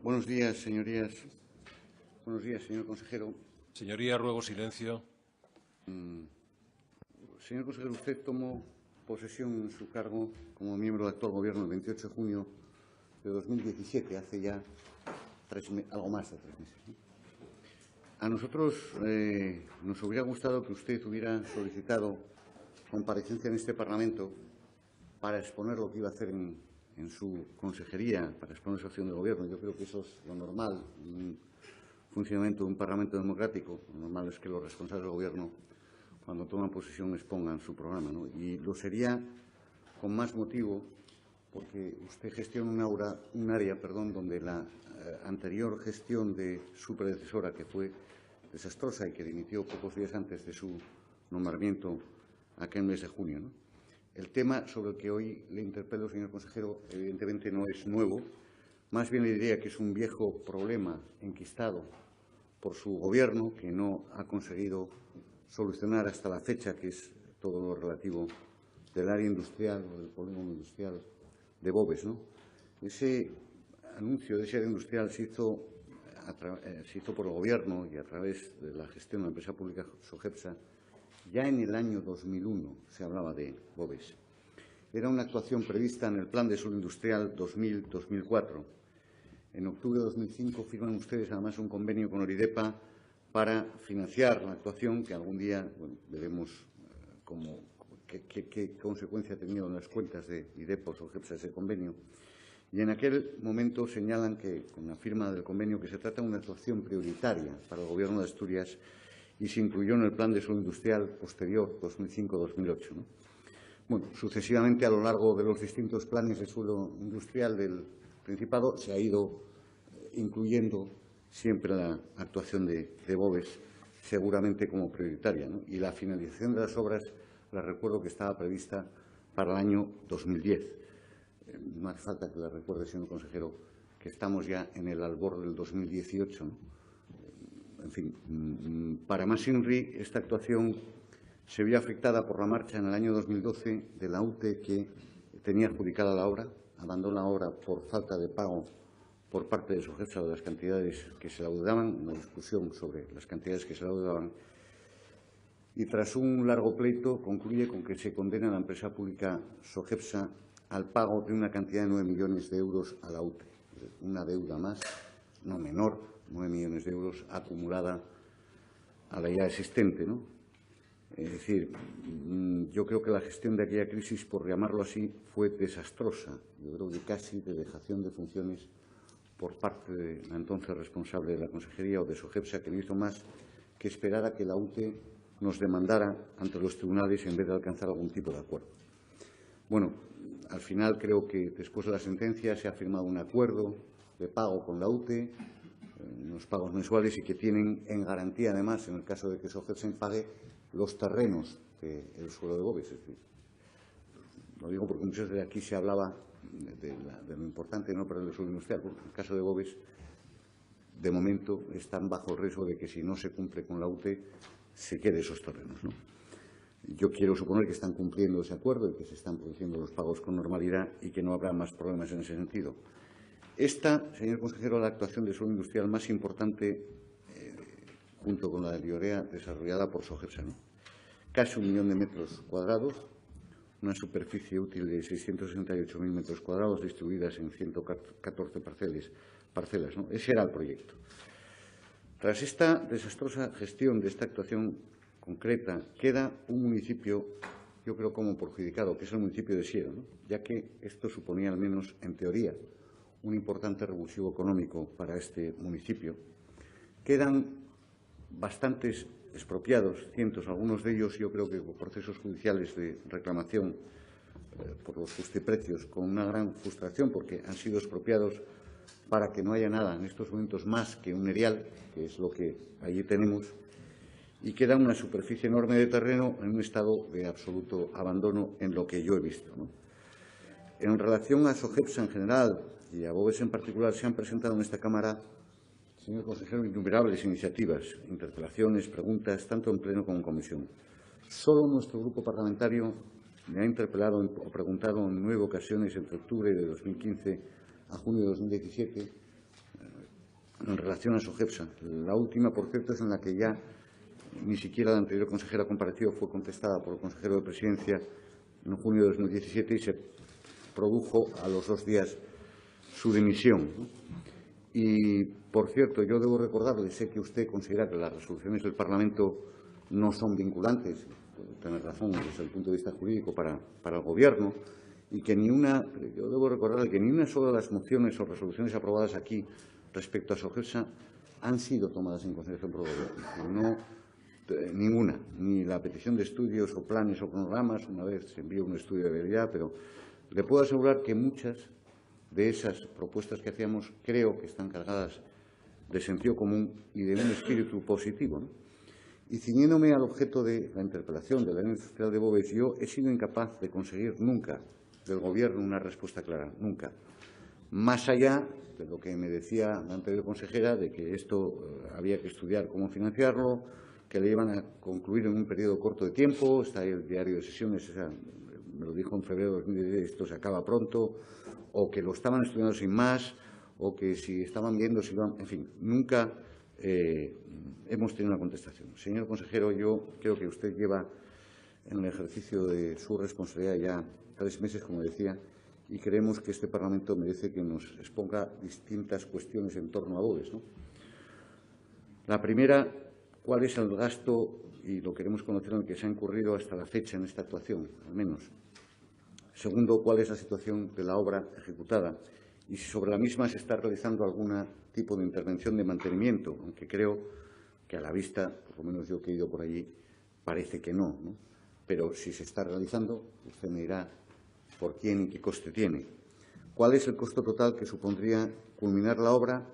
Buenos días, señorías. Buenos días, señor consejero. Señoría, ruego silencio. Señor consejero, usted tomó posesión en su cargo como miembro del actual Gobierno el 28 de junio de 2017, hace ya algo más de 3 meses, ¿no? A nosotros nos hubiera gustado que usted hubiera solicitado comparecencia en este Parlamento para exponer lo que iba a hacer en su consejería, para exponer su acción de Gobierno. Yo creo que eso es lo normal en un funcionamiento de un Parlamento democrático. Lo normal es que los responsables del Gobierno, cuando toman posesión, expongan su programa, ¿no? Y lo sería con más motivo porque usted gestiona un área donde la anterior gestión de su predecesora, que fue desastrosa y que dimitió pocos días antes de su nombramiento aquel mes de junio, ¿no? El tema sobre el que hoy le interpelo, señor consejero, evidentemente no es nuevo. Más bien le diría que es un viejo problema enquistado por su Gobierno, que no ha conseguido solucionar hasta la fecha, que es todo lo relativo del área industrial o del polígono industrial de Boves, ¿no? Ese anuncio de ese área industrial se hizo por el Gobierno y a través de la gestión de la empresa pública Sogepsa. Ya en el año 2001 se hablaba de Boves. Era una actuación prevista en el Plan de Suelo Industrial 2000-2004. En octubre de 2005 firman ustedes además un convenio con Oridepa para financiar la actuación, que algún día veremos qué consecuencia ha tenido en las cuentas de Idepa o Sogepsa ese convenio. Y en aquel momento señalan que, con la firma del convenio, que se trata de una actuación prioritaria para el Gobierno de Asturias y se incluyó en el Plan de Suelo Industrial posterior, 2005-2008, ¿no? Bueno, sucesivamente, a lo largo de los distintos planes de suelo industrial del Principado, se ha ido incluyendo siempre la actuación de Boves, seguramente como prioritaria, ¿no? Y la finalización de las obras, les recuerdo que estaba prevista para el año 2010. No hace falta que les recuerde, señor consejero, que estamos ya en el albor del 2018, ¿no? En fin, para más INRI, esta actuación se vio afectada por la marcha en el año 2012 de la UTE que tenía adjudicada la obra, abandonó la obra por falta de pago por parte de Sogepsa de las cantidades que se le adeudaban, una discusión sobre las cantidades que se le adeudaban, y tras un largo pleito concluye con que se condena a la empresa pública Sogepsa al pago de una cantidad de 9 millones de euros a la UTE, una deuda más, no menor, 9 millones de euros acumulada a la ya existente, ¿no? Es decir, yo creo que la gestión de aquella crisis, por llamarlo así, fue desastrosa. Yo creo que casi de dejación de funciones por parte de la entonces responsable de la consejería o de Sogepsa, que no hizo más que esperar a que la UTE nos demandara ante los tribunales en vez de alcanzar algún tipo de acuerdo. Bueno, al final creo que después de la sentencia se ha firmado un acuerdo de pago con la UTE, unos pagos mensuales, y que tienen en garantía, además, en el caso de que Sogepsa pague, los terrenos del suelo de Boves. Es decir, lo digo porque muchas veces aquí se hablaba de lo importante de no perder el suelo industrial. En el caso de Boves, de momento, están bajo el riesgo de que, si no se cumple con la UTE, se quede esos terrenos, ¿no? Yo quiero suponer que están cumpliendo ese acuerdo y que se están produciendo los pagos con normalidad y que no habrá más problemas en ese sentido. Esta, señor consejero, es la actuación de suelo industrial más importante, junto con la de Llorea, desarrollada por Sogepsa, ¿no? Casi 1 millón de metros cuadrados, una superficie útil de 668.000 metros cuadrados distribuidas en 114 parcelas, ¿no? Ese era el proyecto. Tras esta desastrosa gestión de esta actuación concreta, queda un municipio, yo creo, como perjudicado, que es el municipio de Siero, ¿no? Ya que esto suponía, al menos en teoría, un importante revulsivo económico para este municipio. Quedan bastantes expropiados, cientos, algunos de ellos yo creo que por procesos judiciales de reclamación por los justiprecios, con una gran frustración porque han sido expropiados para que no haya nada en estos momentos más que un erial, que es lo que allí tenemos, y queda una superficie enorme de terreno en un estado de absoluto abandono en lo que yo he visto, ¿no? En relación a Sogepsa en general y a Boves en particular, se han presentado en esta Cámara, señor consejero, innumerables iniciativas, interpelaciones, preguntas, tanto en pleno como en comisión. Solo nuestro grupo parlamentario me ha interpelado o preguntado en 9 ocasiones entre octubre de 2015 a junio de 2017, en relación a SOGEPSA. La última, por cierto, es en la que ya ni siquiera la anterior consejera comparecido, fue contestada por el consejero de Presidencia en junio de 2017 y se produjo a los 2 días su dimisión, ¿no? Y, por cierto, yo debo recordarle, sé que usted considera que las resoluciones del Parlamento no son vinculantes, tiene razón desde el punto de vista jurídico para el Gobierno, y que yo debo recordarle que ni una sola de las mociones o resoluciones aprobadas aquí respecto a SOGEPSA han sido tomadas en consideración por el Gobierno. Ninguna, ni la petición de estudios o planes o cronogramas. Una vez se envió un estudio de viabilidad, pero le puedo asegurar que muchas de esas propuestas que hacíamos creo que están cargadas de sentido común y de un espíritu positivo, ¿no? Y ciñéndome al objeto de la interpelación de la ley industrial de Boves, yo he sido incapaz de conseguir nunca del Gobierno una respuesta clara, nunca. Más allá de lo que me decía la anterior consejera, de que esto había que estudiar cómo financiarlo, que le iban a concluir en un periodo corto de tiempo, está ahí el diario de sesiones, me lo dijo en febrero de 2010, esto se acaba pronto, o que lo estaban estudiando sin más, o que si estaban viendo, en fin, nunca hemos tenido una contestación. Señor consejero, yo creo que usted lleva en el ejercicio de su responsabilidad ya 3 meses, como decía, y creemos que este Parlamento merece que nos exponga distintas cuestiones en torno a Boves, ¿no? La primera, ¿cuál es el gasto? Y lo queremos conocer en el que se ha incurrido hasta la fecha en esta actuación, al menos. Segundo, ¿cuál es la situación de la obra ejecutada? Y si sobre la misma se está realizando algún tipo de intervención de mantenimiento, aunque creo que a la vista, por lo menos yo que he ido por allí, parece que no, ¿no? Pero si se está realizando, usted me dirá por quién y qué coste tiene. ¿Cuál es el costo total que supondría culminar la obra?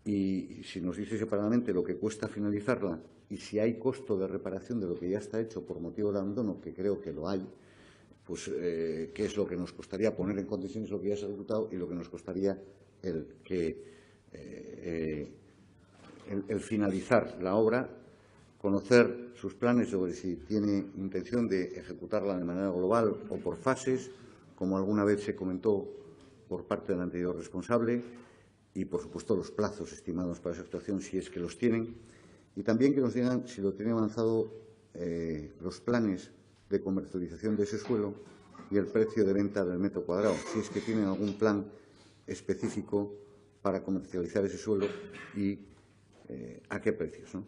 Y si nos dice separadamente lo que cuesta finalizarla y si hay costo de reparación de lo que ya está hecho por motivo del abandono, que creo que lo hay, pues qué es lo que nos costaría poner en condiciones lo que ya se ha ejecutado y lo que nos costaría el finalizar la obra, conocer sus planes sobre si tiene intención de ejecutarla de manera global o por fases, como alguna vez se comentó por parte del anterior responsable, y, por supuesto, los plazos estimados para esa actuación, si es que los tienen, y también que nos digan si lo tienen avanzado los planes de comercialización de ese suelo y el precio de venta del metro cuadrado, si es que tienen algún plan específico para comercializar ese suelo y a qué precios, ¿no?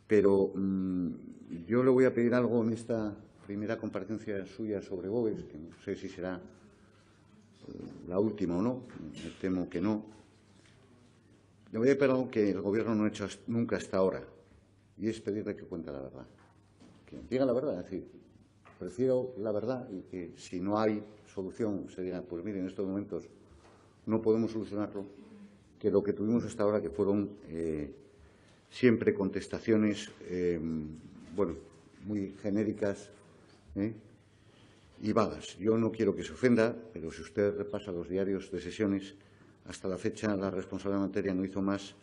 Pero yo le voy a pedir algo en esta primera comparecencia suya sobre Boves, que no sé si será la última o no, me temo que no. Le voy a pedir algo que el Gobierno no ha hecho nunca hasta ahora, y es pedirle que cuente la verdad. Que diga la verdad, es decir, prefiero la verdad y que si no hay solución se diga, pues mire, en estos momentos no podemos solucionarlo, que lo que tuvimos hasta ahora, que fueron siempre contestaciones, bueno, muy genéricas y vagas. Yo no quiero que se ofenda, pero si usted repasa los diarios de sesiones, hasta la fecha la responsable de materia no hizo más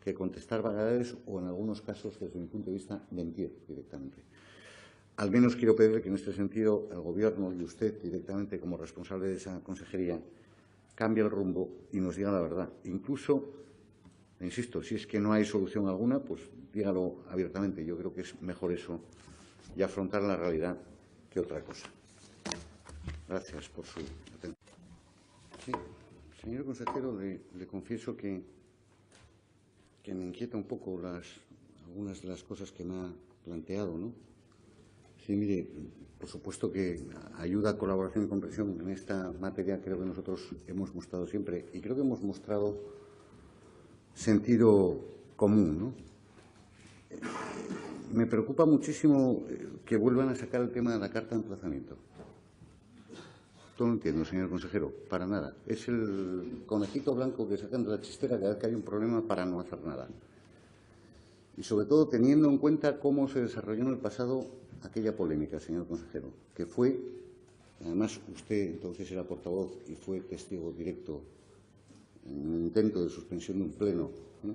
que contestar vaguedades o, en algunos casos, desde mi punto de vista, mentir directamente. Al menos quiero pedirle que, en este sentido, el Gobierno y usted, directamente como responsable de esa consejería, cambie el rumbo y nos diga la verdad. Incluso, insisto, si es que no hay solución alguna, pues dígalo abiertamente. Yo creo que es mejor eso y afrontar la realidad que otra cosa. Gracias por su atención. Sí, señor consejero, le confieso que me inquieta un poco algunas de las cosas que me ha planteado, ¿no? Sí, mire, por supuesto que ayuda, colaboración y comprensión en esta materia creo que nosotros hemos mostrado siempre, y creo que hemos mostrado sentido común, ¿no? Me preocupa muchísimo que vuelvan a sacar el tema de la carta de emplazamiento. No lo entiendo, señor consejero, para nada. Es el conejito blanco que sacan de la chistera cada vez que hay un problema para no hacer nada. Y, sobre todo, teniendo en cuenta cómo se desarrolló en el pasado aquella polémica, señor consejero, que fue, además usted entonces era portavoz y fue testigo directo en un intento de suspensión de un pleno, ¿no?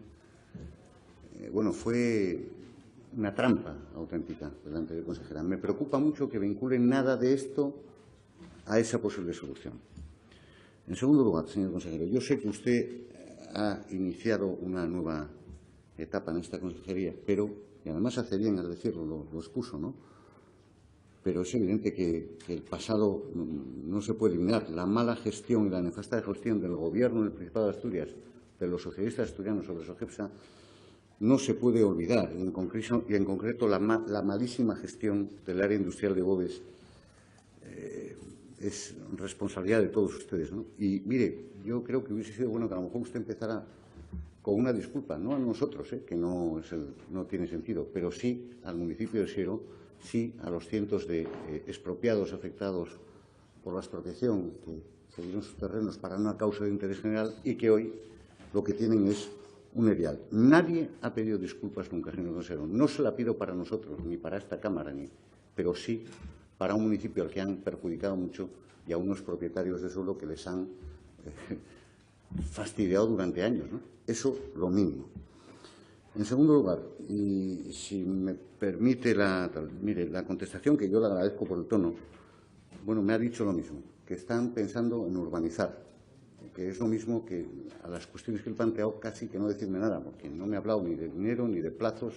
Bueno, fue una trampa auténtica de la anterior consejera. Me preocupa mucho que vinculen nada de esto a esa posible solución. En segundo lugar, señor consejero, yo sé que usted ha iniciado una nueva etapa en esta consejería, pero, y además hace bien al decirlo, lo expuso, ¿no? Pero es evidente que el pasado no se puede eliminar. La mala gestión y la nefasta gestión del Gobierno del Principado de Asturias, de los socialistas asturianos sobre SOGEPSA, no se puede olvidar. Y en concreto la malísima gestión del área industrial de Boves es responsabilidad de todos ustedes, ¿no? Y, mire, yo creo que hubiese sido bueno que a lo mejor usted empezara con una disculpa, no a nosotros, que no tiene sentido, pero sí al municipio de Siero, sí a los cientos de expropiados afectados por la expropiación que cedieron sus terrenos para una causa de interés general y que hoy lo que tienen es un erial. Nadie ha pedido disculpas nunca, señor consejero. No se la pido para nosotros, ni para esta Cámara, pero sí para un municipio al que han perjudicado mucho y a unos propietarios de suelo que les han fastidiado durante años, ¿no? Eso, lo mínimo. En segundo lugar, y si me permite la contestación, que yo le agradezco por el tono, bueno, me ha dicho lo mismo, que están pensando en urbanizar, que es lo mismo que a las cuestiones que él planteado casi que no decirme nada, porque no me ha hablado ni de dinero, ni de plazos,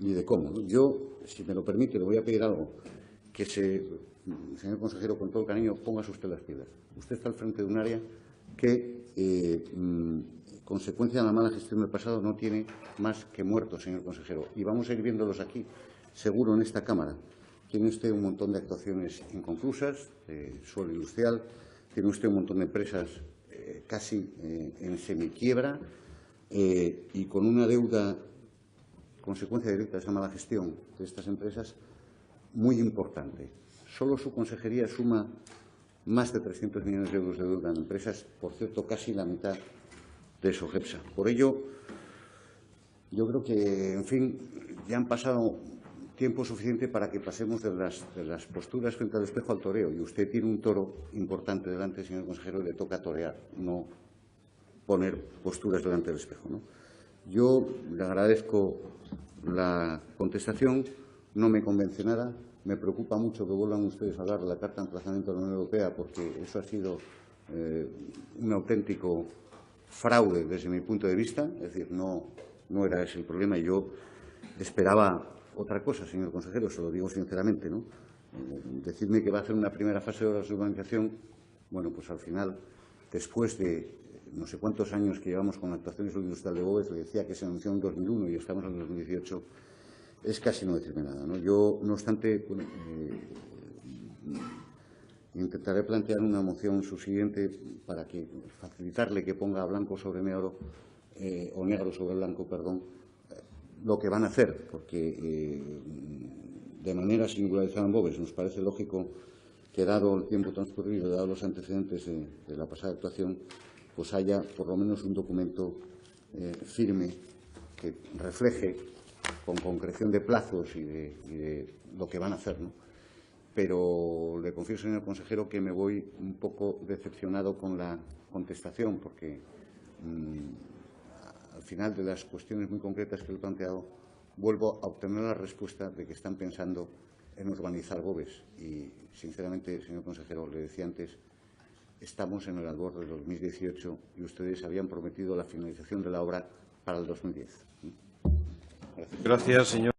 ni de cómo, ¿no? Yo, si me lo permite, le voy a pedir algo, que señor consejero, con todo el cariño, póngase usted las pilas. Usted está al frente de un área que, consecuencia de la mala gestión del pasado, no tiene más que muertos, señor consejero. Y vamos a ir viéndolos aquí, seguro, en esta Cámara. Tiene usted un montón de actuaciones inconclusas, suelo industrial, tiene usted un montón de empresas casi en semiquiebra y con una deuda, consecuencia directa de esa mala gestión de estas empresas, muy importante. Solo su consejería suma más de 300 millones de euros de deuda en empresas, por cierto, casi la mitad de SOGEPSA. Por ello, yo creo que, en fin, ya han pasado tiempo suficiente para que pasemos de las posturas frente al espejo al toreo. Y usted tiene un toro importante delante, señor consejero, y le toca torear, no poner posturas delante del espejo, ¿no? Yo le agradezco la contestación, no me convence nada. Me preocupa mucho que vuelvan ustedes a hablar de la Carta de Emplazamiento de la Unión Europea, porque eso ha sido un auténtico fraude desde mi punto de vista. Es decir, no era ese el problema y yo esperaba otra cosa, señor consejero, se lo digo sinceramente, ¿no? Decirme que va a hacer una primera fase de obras de urbanización, bueno, pues al final, después de no sé cuántos años que llevamos con la actuación de suelo industrial de Boves, le decía que se anunció en 2001 y estamos en 2018, es casi no decirme nada, ¿no? Yo, no obstante, intentaré plantear una moción subsiguiente para facilitarle que ponga blanco sobre negro, o negro sobre blanco, perdón, lo que van a hacer, porque de manera singularizada en Boves nos parece lógico que, dado el tiempo transcurrido, dado los antecedentes de la pasada actuación, pues haya por lo menos un documento firme que refleje con concreción de plazos y de lo que van a hacer, ¿no? Pero le confieso, señor consejero, que me voy un poco decepcionado con la contestación, porque al final de las cuestiones muy concretas que le he planteado, vuelvo a obtener la respuesta de que están pensando en urbanizar Boves. Y, sinceramente, señor consejero, le decía antes, estamos en el albor del 2018 y ustedes habían prometido la finalización de la obra para el 2010. Gracias, señor.